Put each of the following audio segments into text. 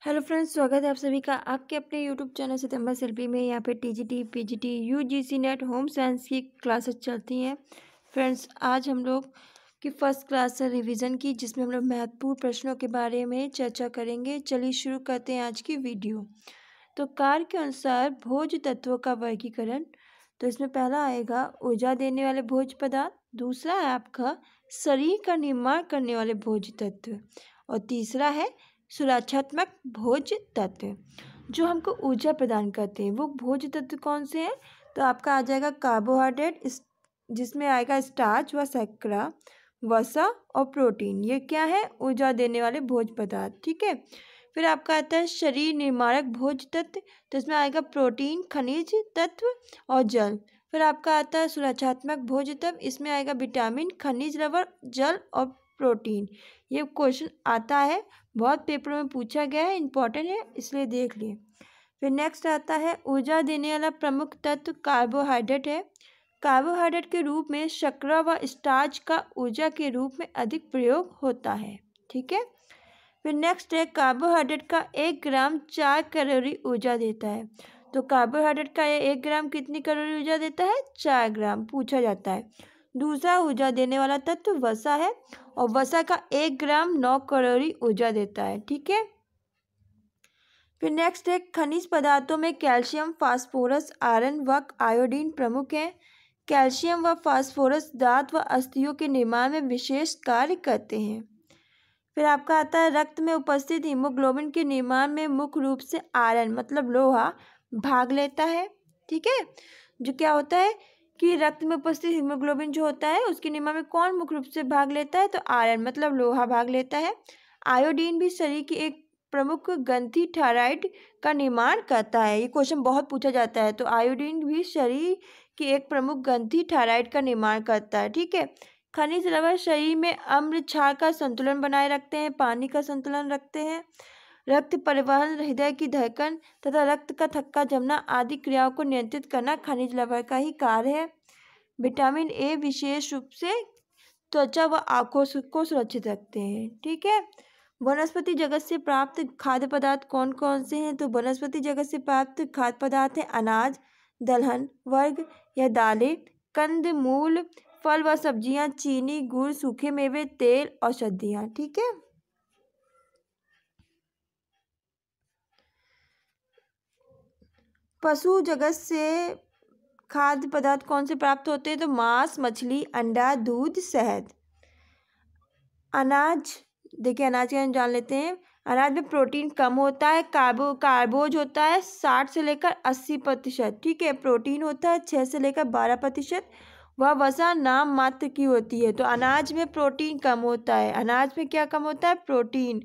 Hello friends, स्वागत है आप सभी का आपके अपने यूट्यूब चैनल सितंबर सेल्फी में। यहाँ पे TGT, PGT, UGC net home science की क्लासेस चलती हैं। फ्रेंड्स, आज हम लोग की फर्स्ट क्लास है रिवीजन की, जिसमें हम लोग महत्वपूर्ण प्रश्नों के बारे में चर्चा करेंगे। चलिए शुरू करते हैं आज की वीडियो। तो कार्य के अनुसार भोज्य तत्वों का वर्गीकरण। तो इसमें पहला आएगा ऊर्जा देने वाले भोज्य पदार्थ, दूसरा है आपका शरीर का निर्माण करने वाले भोज्य तत्व, और तीसरा है सुरक्षात्मक भोज्य तत्व जो हमको ऊर्जा प्रदान करते हैं। वो भोज्य तत्व कौन से हैं? तो आपका आ जाएगा कार्बोहाइड्रेट, जिसमें आएगा स्टार्च व शर्करा, वसा और प्रोटीन। ये क्या है? ऊर्जा देने वाले भोज्य पदार्थ। ठीक है। फिर आपका आता है शरीर निर्माणक भोज्य तत्व, तो इसमें आएगा प्रोटीन, खनिज तत्व और जल। फिर आपका आता है सुरक्षात्मक भोज्य तत्व, इसमें आएगा विटामिन, खनिज लवण, जल और प्रोटीन। ये क्वेश्चन आता है, बहुत पेपरों में पूछा गया है, इंपॉर्टेंट है, इसलिए देख लिए। फिर नेक्स्ट आता है ऊर्जा देने वाला प्रमुख तत्व कार्बोहाइड्रेट है। कार्बोहाइड्रेट के रूप में शर्करा व स्टार्च का ऊर्जा के रूप में अधिक प्रयोग होता है। ठीक है। फिर नेक्स्ट है कार्बोहाइड्रेट का 1 ग्राम 4 कैलोरी ऊर्जा देता है। तो कार्बोहाइड्रेट का 1 ग्राम कितनी कैलोरी ऊर्जा देता है? 4 ग्राम पूछा जाता है। दूसरा ऊर्जा देने वाला तत्व वसा है, और वसा का 1 ग्राम 9 कैलोरी ऊर्जा देता है। ठीक है। फिर नेक्स्ट है खनिज पदार्थों में कैल्शियम, फास्फोरस, आयरन व आयोडीन प्रमुख हैं। कैल्शियम व फास्फोरस दांत व अस्थियों के निर्माण में विशेष कार्य करते हैं। फिर आपका आता है रक्त में उपस्थित हीमोग्लोबिन के निर्माण में मुख्य रूप से आयरन मतलब लोहा भाग लेता है। ठीक है। जो क्या होता है कि रक्त में उपस्थित हीमोग्लोबिन जो होता है उसके निर्माण में कौन मुख्य रूप से भाग लेता है? तो आयरन मतलब लोहा भाग लेता है। आयोडीन भी शरीर की एक प्रमुख ग्रंथि थायराइड का निर्माण करता है। ये क्वेश्चन बहुत पूछा जाता है। तो आयोडीन भी शरीर की एक प्रमुख ग्रंथि थायराइड का निर्माण करता है। ठीक है। खनिज लवण शरीर में अम्ल क्षार का संतुलन बनाए रखते हैं, पानी का संतुलन रखते हैं, रक्त परिवहन, हृदय की धड़कन तथा रक्त का थक्का जमना आदि क्रियाओं को नियंत्रित करना खनिज लवण का ही कार्य है। विटामिन ए विशेष रूप से त्वचा व आंखों को सुरक्षित रखते हैं। ठीक है। वनस्पति जगत से प्राप्त खाद्य पदार्थ कौन कौन से हैं? तो वनस्पति जगत से प्राप्त खाद्य पदार्थ हैं अनाज, दलहन वर्ग या दालें, कंद मूल, फल व सब्जियां, चीनी, गुड़, सूखे मेवे, तेल, औषधियां। ठीक है। पशु जगत से खाद्य पदार्थ कौन से प्राप्त होते हैं? तो मांस, मछली, अंडा, दूध, शहद। अनाज, देखिए अनाज के हम जान लेते हैं। अनाज में प्रोटीन कम होता है, कार्बोज होता है 60 से लेकर 80%। ठीक है। प्रोटीन होता है 6 से लेकर 12%। वह वसा नाम मात्र की होती है। तो अनाज में प्रोटीन कम होता है। अनाज में क्या कम होता है? प्रोटीन।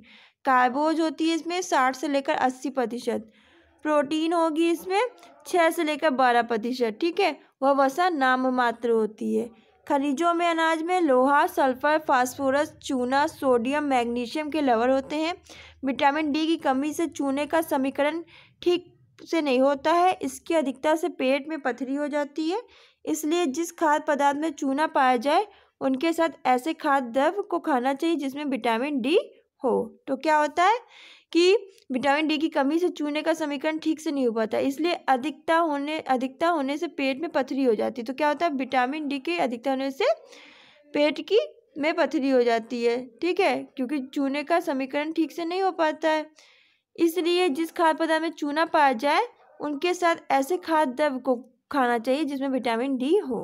कार्बोज होती है इसमें 60 से लेकर 80%। प्रोटीन होगी इसमें 6 से लेकर 12%। ठीक है। वह वसा नाम मात्र होती है। खनिजों में अनाज में लोहा, सल्फर, फास्फोरस, चूना, सोडियम, मैग्नीशियम के लवण होते हैं। विटामिन डी की कमी से चूने का समीकरण ठीक से नहीं होता है। इसकी अधिकता से पेट में पथरी हो जाती है। इसलिए जिस खाद्य पदार्थ में चूना पाया जाए उनके साथ ऐसे खाद्य द्रव्य को खाना चाहिए जिसमें विटामिन डी हो। तो क्या होता है कि विटामिन डी की कमी से चूने का समीकरण ठीक से नहीं हो पाता, इसलिए अधिकता होने से पेट में पथरी हो जाती है। तो क्या होता है? विटामिन डी के अधिकता होने से पेट की में पथरी हो जाती है। ठीक है। क्योंकि चूने का समीकरण ठीक से नहीं हो पाता है। इसलिए जिस खाद्य पदार्थ में चूना पाया जाए उनके साथ ऐसे खाद्य द्रव्य को खाना चाहिए जिसमें विटामिन डी हो।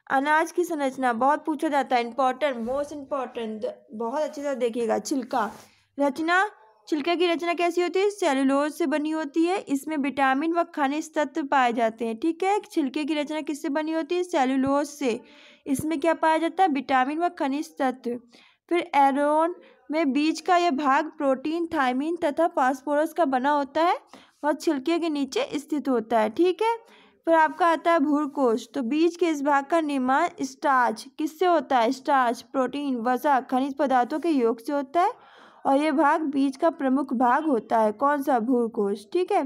अनाज की संरचना बहुत पूछा जाता है, इंपॉर्टेंट, मोस्ट इम्पॉर्टेंट, बहुत अच्छी तरह देखिएगा। छिलका रचना, छिलके की रचना कैसी होती है? सेलुलोज से बनी होती है। इसमें विटामिन व खनिज तत्व पाए जाते हैं। ठीक है। छिलके की रचना किससे बनी होती है? सेलुलोज से। इसमें क्या पाया जाता है? विटामिन व खनिज तत्व। फिर एरोन में बीज का यह भाग प्रोटीन, थायमिन तथा फास्फोरस का बना होता है और छिलके के नीचे स्थित होता है। ठीक है। फिर आपका आता है भ्रूणकोश। तो बीज के इस भाग का निर्माण स्टार्च किससे होता है? स्टार्च, प्रोटीन, वसा, खनिज पदार्थों के योग से होता है, और ये भाग बीज का प्रमुख भाग होता है। कौन सा? भ्रूणकोश। ठीक है।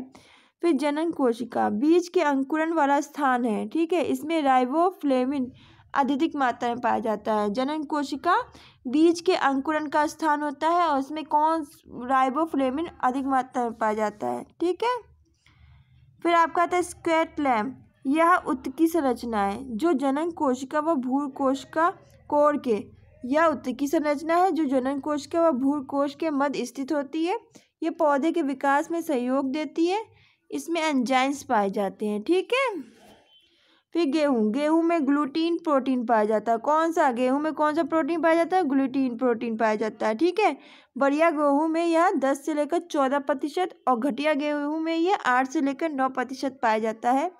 फिर जनन कोशिका बीज के अंकुरण वाला स्थान है। ठीक है। इसमें राइबोफ्लेविन अत्यधिक मात्रा में पाया जाता है। जनन कोशिका बीज के अंकुरण का स्थान होता है और इसमें कौन राइबोफ्लेविन अधिक मात्रा में पाया जाता है। ठीक है, फिर आपका आता है स्क्लेटम। यह उत्तकी संरचना है जो जनन कोशिका व भ्रूण कोश का कोर के यह उत्तकी संरचना है जो जनन कोशिका व भ्रूण कोश के मध्य स्थित होती है। ये पौधे के विकास में सहयोग देती है। इसमें एंजाइम्स पाए जाते हैं। ठीक है, फिर गेहूं में ग्लूटीन प्रोटीन पाया जाता है। कौन सा गेहूं में कौन सा प्रोटीन पाया जाता है? ग्लूटीन प्रोटीन पाया जाता है। ठीक है, बढ़िया गेहूं में यह 10 से लेकर 14% और घटिया गेहूं में यह 8 से लेकर 9% पाया जाता है।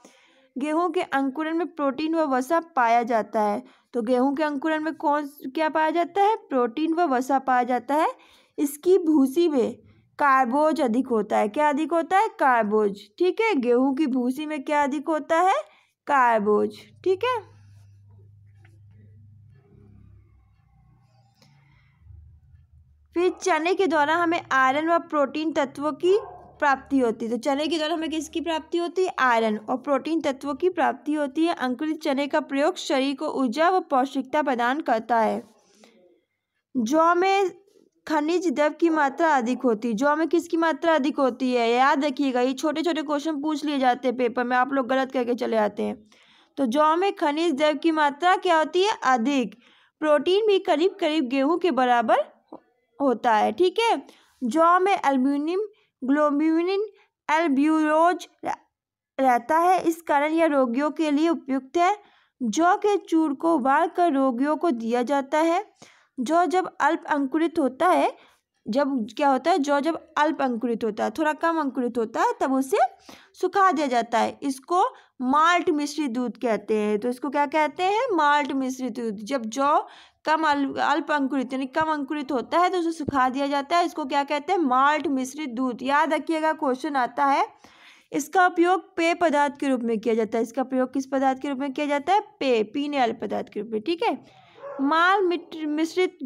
गेहूं के अंकुरण में प्रोटीन व वसा पाया जाता है। तो गेहूं के अंकुरण में क्या पाया जाता है? प्रोटीन व वसा पाया जाता है। इसकी भूसी में कार्बोज अधिक होता है। क्या अधिक होता है? कार्बोज। ठीक है, गेहूं की भूसी में क्या अधिक होता है? कार्बोज। ठीक है, फिर चने के द्वारा हमें आयरन व प्रोटीन तत्वों की प्राप्ति होती है। तो चने के द्वारा हमें किसकी प्राप्ति होती है? आयरन और प्रोटीन तत्वों की प्राप्ति होती है। अंकुरित चने का प्रयोग शरीर को ऊर्जा व पौष्टिकता प्रदान करता है। जौ में खनिज द्रव्य की मात्रा अधिक होती है। जौ में किसकी मात्रा अधिक होती है? याद रखिएगा, ये छोटे छोटे क्वेश्चन पूछ लिए जाते हैं पेपर में, आप लोग गलत करके चले आते हैं। तो जौ में खनिज द्रव्य की मात्रा क्या होती है? अधिक। प्रोटीन भी करीब करीब गेहूं के बराबर होता है। ठीक है, जौ में एल्ब्यूमिन ग्लोब्यूलिन एल्ब्यूलोज रहता है। इस कारण यह रोगियों के लिए उपयुक्त है। जौ के चूर्ण को उबालकर रोगियों को दिया जाता है। जौ जब अल्प अंकुरित होता है, जब क्या होता है? जौ जब अल्प अंकुरित होता है, थोड़ा कम अंकुरित होता है, तब उसे सुखा दिया जाता है। इसको माल्ट मिश्रित दूध कहते हैं। तो इसको क्या कहते हैं? माल्ट मिश्रित दूध। जब जौ कम अल्प अंकुरित यानी कम अंकुरित होता है तो उसे सुखा दिया जाता है। इसको क्या कहते हैं? माल्ट मिश्रित दूध। याद रखिएगा, क्वेश्चन आता है। इसका उपयोग पेय पदार्थ के रूप में किया जाता है। इसका प्रयोग किस पदार्थ के रूप में किया जाता है? पेय, पीने वाले पदार्थ के रूप में। ठीक है, माल मिश्रित